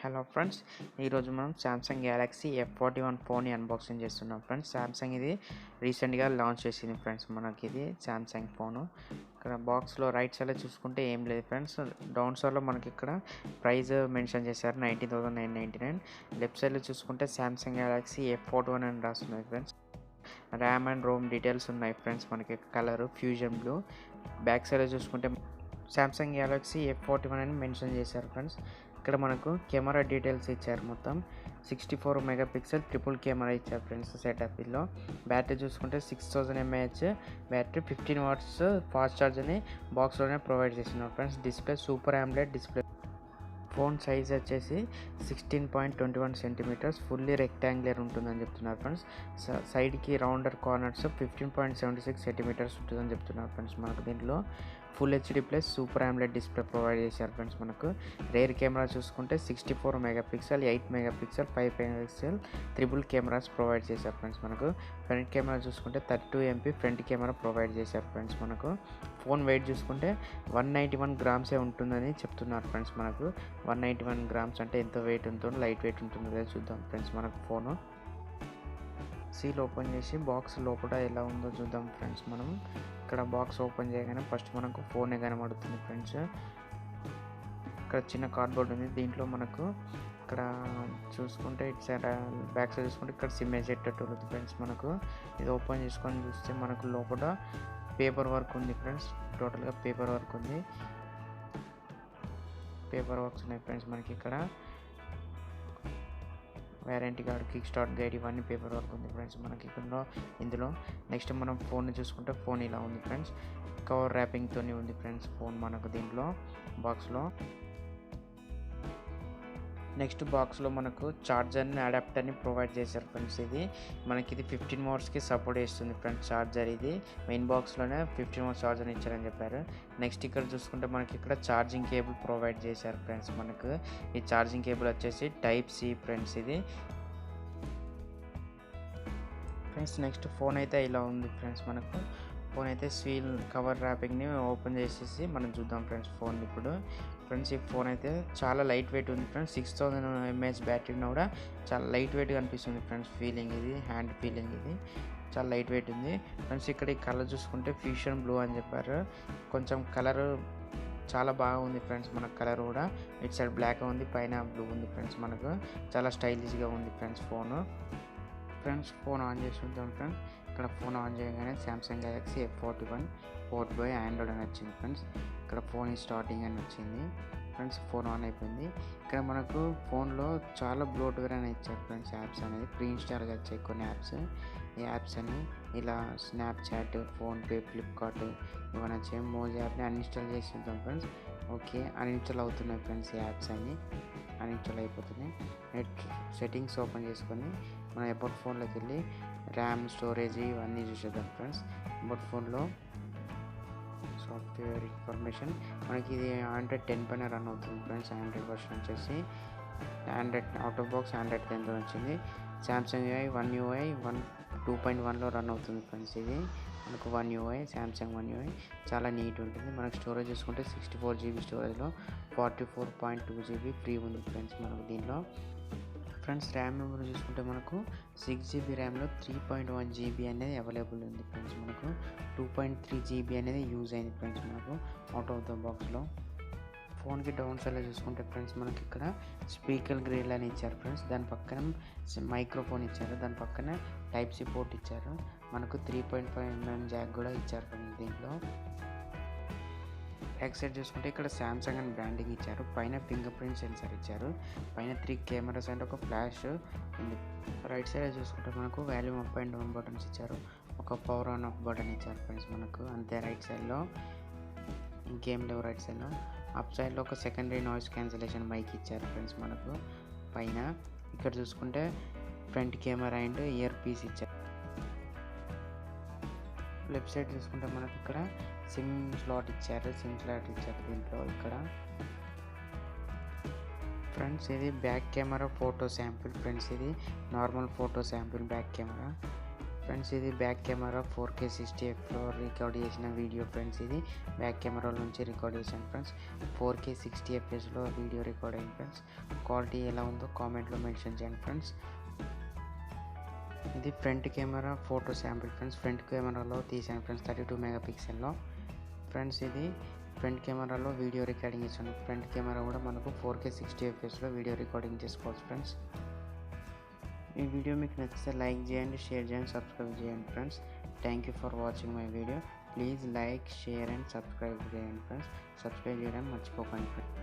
Hello friends, ఈరోజు మనం Samsung Galaxy F41 ఫోన్ని అన్బాక్సింగ్ చేస్తున్నాం ఫ్రెండ్స్. సామ్సంగ్ ఇది రీసెంట్గా లాంచ్ చేసింది ఫ్రెండ్స్. మనకి ఇది సామ్సంగ్ ఫోను. ఇక్కడ బాక్స్లో రైట్ సైడ్లో చూసుకుంటే ఏం లేదు ఫ్రెండ్స్. డౌన్ సైడ్లో మనకి ఇక్కడ ప్రైస్ మెన్షన్ చేశారు 19,999. లెఫ్ట్ సైడ్లో చూసుకుంటే సామ్సంగ్ గ్యాలక్సీ F41 అని రాస్తున్నది friends. RAM and ROM details ఉన్నాయి ఫ్రెండ్స్. మనకి కలర్ ఫ్యూజన్ బ్లూ. బ్యాక్ సైడ్లో చూసుకుంటే సామ్సంగ్ గ్యాలక్సీ F41 అని మెన్షన్ చేశారు ఫ్రెండ్స్. ఇక్కడ మనకు కెమెరా డీటెయిల్స్ ఇచ్చారు. మొత్తం 64 మెగాపిక్సెల్ ట్రిపుల్ కెమెరా ఇచ్చారు ఫ్రెండ్స్. సెటప్లో బ్యాటరీ చూసుకుంటే 6000 mAh battery, 15 watts fast charge అని బాక్స్లోనే ప్రొవైడ్ చేస్తున్నారు friends. Display super AMOLED display. Phone size వచ్చేసి 16.21 సెంటీమీటర్స్, ఫుల్లీ రెక్టాంగులర్ ఉంటుందని చెప్తున్నారు ఫ్రెండ్స్. సైడ్కి రౌండర్ కార్నర్స్ 15.76 సెంటీమీటర్స్ ఉంటుందని చెప్తున్నారు ఫ్రెండ్స్. మనకు దీంట్లో full HD plus super AMOLED display provide చేశారు ఫ్రెండ్స్. మనకు రేర్ కెమెరా చూసుకుంటే 64 megapixel, 8 megapixel, 5 megapixel triple cameras provide చేశారు ఫ్రెండ్స్. మనకు ఫ్రంట్ కెమెరా చూసుకుంటే 32 MP ఫ్రంట్ కెమెరా ప్రొవైడ్ చేశారు ఫ్రెండ్స్. మనకు ఫోన్ వెయిట్ చూసుకుంటే 191 గ్రామ్సే ఉంటుందని చెప్తున్నారు ఫ్రెండ్స్. మనకు 191 గ్రామ్స్ అంటే ఎంత వెయిట్ ఉంటుందో, లైట్ వెయిట్ ఉంటుందో చూద్దాం ఫ్రెండ్స్. మనకు ఫోను సీల్ ఓపెన్ చేసి బాక్స్ లోపల ఎలా ఉందో చూద్దాం ఫ్రెండ్స్. మనం ఇక్కడ బాక్స్ ఓపెన్ చేయగానే ఫస్ట్ మనకు ఫోనే కనబడుతుంది ఫ్రెండ్స్. ఇక్కడ చిన్న కార్డ్బోర్డ్ ఉంది. దీంట్లో మనకు ఇక్కడ చూసుకుంటే ఇటు సైడ్ బ్యాక్ సైడ్ చూసుకుంటే ఇక్కడ సిమ్ ఎజెక్టర్ ఉంది ఫ్రెండ్స్. మనకు ఇది ఓపెన్ చేసుకొని చూస్తే మనకు లోపల పేపర్ వర్క్ ఉంది ఫ్రెండ్స్. టోటల్గా పేపర్ వర్క్ ఉంది. పేపర్ వర్క్స్ ఉన్నాయి ఫ్రెండ్స్. మనకి ఇక్కడ warranty card, kick start guide ఇవన్నీ పేపర్ వర్క్ ఉంది ఫ్రెండ్స్. మనకి ఇందులో నెక్స్ట్ మనం ఫోన్ చూసుకుంటే ఫోన్ ఇలా ఉంది ఫ్రెండ్స్. కవర్ ర్యాపింగ్తో ఉంది ఫ్రెండ్స్ ఫోన్ మనకు దీంట్లో బాక్స్లో. నెక్స్ట్ బాక్స్లో మనకు చార్జర్ని, అడాప్టర్ని ప్రొవైడ్ చేశారు ఫ్రెండ్స్. ఇది మనకి ఇది 15 వాట్స్కి సపోర్ట్ చేస్తుంది ఫ్రెండ్స్ చార్జర్. ఇది మెయిన్ బాక్స్లోనే 15 వాట్స్ చార్జర్ ఇచ్చారని చెప్పారు. నెక్స్ట్ ఇక్కడ చూసుకుంటే మనకి ఇక్కడ ఛార్జింగ్ కేబుల్ ప్రొవైడ్ చేశారు ఫ్రెండ్స్. మనకు ఈ ఛార్జింగ్ కేబుల్ వచ్చేసి టైప్ C ఫ్రెండ్స్ ఇది ఫ్రెండ్స్. నెక్స్ట్ ఫోన్ అయితే ఇలా ఉంది ఫ్రెండ్స్. మనకు ఫోన్ అయితే స్వీల్ కవర్ ర్యాపింగ్ని ఓపెన్ చేసేసి మనం చూద్దాం ఫ్రెండ్స్ ఫోన్ ఇప్పుడు. ఫ్రెండ్స్ ఈ ఫోన్ అయితే చాలా లైట్ వెయిట్ ఉంది ఫ్రెండ్స్. 6000 mAh బ్యాటరీ ఉన్నా కూడా చాలా లైట్ వెయిట్గా అనిపిస్తుంది ఫ్రెండ్స్. ఫీలింగ్ ఇది హ్యాండ్ ఫీలింగ్ ఇది చాలా లైట్ వెయిట్ ఉంది ఫ్రెండ్స్. ఇక్కడ ఈ కలర్ చూసుకుంటే ఫ్యూషన్ బ్లూ అని చెప్పారు. కొంచెం కలర్ చాలా బాగా ఉంది ఫ్రెండ్స్. మనకు కలర్ కూడా ఇటు సైడ్ బ్లాక్ ఉంది, పైన బ్లూ ఉంది ఫ్రెండ్స్. మనకు చాలా స్టైలిష్గా ఉంది friends phone. Friends phone on చేసి చూద్దాం ఫ్రెండ్స్. ఇక్కడ ఫోన్ ఆన్ చేయగానే Samsung Galaxy F41 port by Android అని వచ్చింది ఫ్రెండ్స్. ఇక్కడ ఫోన్ స్టార్టింగ్ అని వచ్చింది ఫ్రెండ్స్. ఫోన్ ఆన్ అయిపోయింది. ఇక్కడ మనకు ఫోన్లో చాలా బ్లోట్వేర్ అని ఇచ్చారు ఫ్రెండ్స్. యాప్స్ అనేది ప్రీ ఇన్స్టాల్గా వచ్చాయి కొన్ని యాప్స్. ఈ యాప్స్ అని ఇలా స్నాప్చాట్, ఫోన్పే, ఫ్లిప్కార్ట్ ఇవన్నీ వచ్చాయి. మోజ్ యాప్ని అన్ఇన్స్టాల్ చేసి చూద్దాం ఫ్రెండ్స్. ఓకే, అన్ఇన్స్టాల్ అవుతున్నాయి ఫ్రెండ్స్. ఈ యాప్స్ అన్నీ అన్ఇన్స్టాల్ అయిపోతున్నాయి. నెట్ సెట్టింగ్స్ ఓపెన్ చేసుకొని మన అబౌట్ ఫోన్లోకి వెళ్ళి ర్యామ్, స్టోరేజ్ ఇవన్నీ చూసేద్దాం ఫ్రెండ్స్. అబౌట్ ఫోన్లో సాఫ్ట్వేర్ ఇన్ఫర్మేషన్ మనకి ఇది Android 10 పైన రన్ అవుతుంది ఫ్రెండ్స్. ఆండ్రాయిడ్ వర్షన్ వచ్చేసి Android out of box Android 10తో వచ్చింది. సామ్సంగ్ One UI 2.1లో రన్ అవుతుంది ఫ్రెండ్స్. ఇది మనకు One UI, Samsung One UI చాలా నీట్ ఉంటుంది. మనకు స్టోరేజ్ చూసుకుంటే 64 GB స్టోరేజ్లో 44.2 GB ఫ్రీ ఉంది ఫ్రెండ్స్ మనకు దీంట్లో. ఫ్రెండ్స్ ర్యామ్ మెమరీ చూసుకుంటే మనకు 6 GB ర్యామ్లో 3.1 GB అనేది అవైలబుల్ ఉంది ఫ్రెండ్స్. మనకు 2.3 GB అనేది యూజ్ అయింది ఫ్రెండ్స్ మనకు అవుట్ ఆఫ్ ద బాక్స్లో. ఫోన్కి డౌన్ సైడ్లో చూసుకుంటే ఫ్రెండ్స్ మనకి ఇక్కడ స్పీకర్ గ్రిల్ అని ఇచ్చారు ఫ్రెండ్స్. దాని పక్కన మైక్రోఫోన్ ఇచ్చారు. దాని పక్కన టైప్ C పోర్ట్ ఇచ్చారు. మనకు 3.5mm జాక్ కూడా ఇచ్చారు ఫ్రెండ్స్ దీంట్లో. బ్యాక్ సైడ్ చూసుకుంటే ఇక్కడ సామ్సంగ్ అని బ్రాండింగ్ ఇచ్చారు. పైన ఫింగర్ ప్రింట్ సెన్సార్ ఇచ్చారు. పైన 3 కెమెరాస్ అండ్ ఒక ఫ్లాష్ ఉంది. రైట్ సైడ్ చూసుకుంటే మనకు volume up and down buttons ఇచ్చారు. ఒక పవర్ ఆన్ ఆఫ్ బటన్ ఇచ్చారు ఫ్రెండ్స్ మనకు అంతే. రైట్ సైడ్లో ఇంకేం లేవు. రైట్ సైడ్లో అప్ సైడ్లో ఒక సెకండరీ నాయిస్ క్యాన్సిలేషన్ మైక్ ఇచ్చారు ఫ్రెండ్స్ మనకు పైన. ఇక్కడ చూసుకుంటే front camera and ear piece ఇచ్చారు. లెఫ్ట్ సైడ్ చూసుకుంటే మనకి ఇక్కడ సిమ్ స్లాట్ ఇచ్చారు. దీంట్లో ఇక్కడ ఫ్రెండ్స్ ఇది back camera photo sample friends. ఇది normal photo sample back camera. Friends ఇది బ్యాక్ కెమెరా 4K 60fలో రికార్డ్ చేసిన వీడియో ఫ్రెండ్స్. ఇది బ్యాక్ కెమెరా నుంచి రికార్డ్ చేశాను ఫ్రెండ్స్. 4K 60fpsలో వీడియో రికార్డ్ అయింది ఫ్రెండ్స్. క్వాలిటీ ఎలా ఉందో కామెంట్లో మెన్షన్ చేయండి ఫ్రెండ్స్. ఇది front camera photo sample friends. Front కెమెరాలో తీసాను ఫ్రెండ్స్ 32 మెగాపిక్సెల్లో ఫ్రెండ్స్. ఇది ఫ్రంట్ కెమెరాలో వీడియో రికార్డింగ్ చేశాను. ఫ్రంట్ కెమెరా కూడా మనకు 4K 60fpsలో వీడియో రికార్డింగ్ చేసుకోవచ్చు ఫ్రెండ్స్. ఈ వీడియో మీకు నచ్చితే లైక్ చేయండి, షేర్ చేయండి, సబ్స్క్రైబ్ చేయండి friends. Thank you for watching my video. Please like, share and subscribe చేయండి ఫ్రెండ్స్. సబ్స్క్రైబ్ చేయడం మర్చిపోకండి ఫ్రెండ్స్.